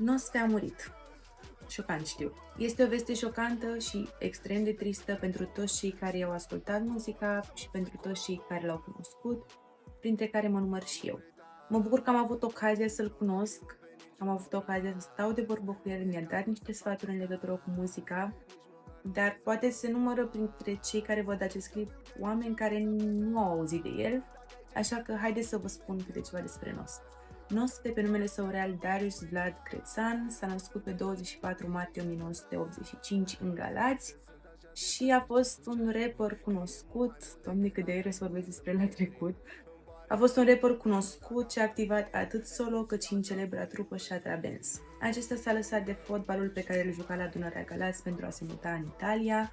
Nosfe a murit. Șocant, știu. Este o veste șocantă și extrem de tristă pentru toți cei care i-au ascultat muzica și pentru toți cei care l-au cunoscut, printre care mă număr și eu. Mă bucur că am avut ocazia să-l cunosc, am avut ocazia să stau de vorbă cu el, mi-a dat niște sfaturi în legătură cu muzica, dar poate se numără printre cei care văd acest clip oameni care nu au auzit de el, așa că haideți să vă spun câte ceva despre Nosfe. Nosfe, pe numele său real Darius Vlad Crețan, s-a născut pe 24 martie 1985 în Galați și a fost un rapper cunoscut, doamne cât de să vorbesc despre la trecut, a fost un rapper cunoscut și a activat atât solo cât și în celebra trupă Shatra Benz. Acesta s-a lăsat de fotbalul pe care îl juca la Dunărea Galați pentru a se muta în Italia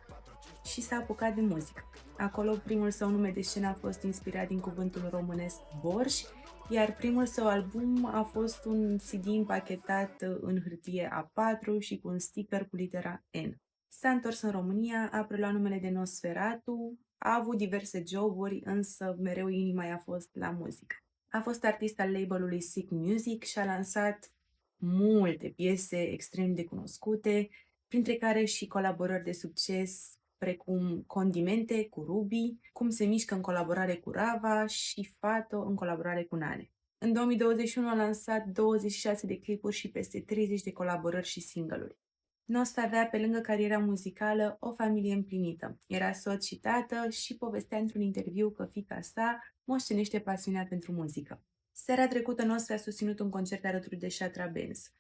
și s-a apucat de muzică. Acolo primul său nume de scenă a fost inspirat din cuvântul românesc borș, iar primul său album a fost un CD împachetat în hârtie A4 și cu un sticker cu litera N. S-a întors în România, a preluat numele de Nosferatu, a avut diverse joburi, însă mereu inima i-a fost la muzică. A fost artist al labelului Sick Music și a lansat multe piese extrem de cunoscute, printre care și colaborări de succes precum Condimente cu Ruby, Cum se mișcă în colaborare cu Rava și Fato în colaborare cu Nane. În 2021 a lansat 26 de clipuri și peste 30 de colaborări și single-uri. Nosfe avea, pe lângă cariera muzicală, o familie împlinită. Era soț și tată și povestea într-un interviu că fiica sa moștenește pasiunea pentru muzică. Seara trecută, Nosfe a susținut un concert alături de Shatra Benz.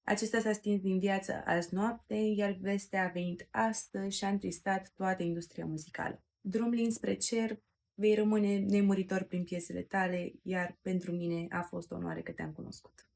Acesta s-a stins din viață azi noapte, iar vestea a venit astăzi și a întristat toată industria muzicală. Drum lin spre cer, vei rămâne nemuritor prin piesele tale, iar pentru mine a fost o onoare că te-am cunoscut.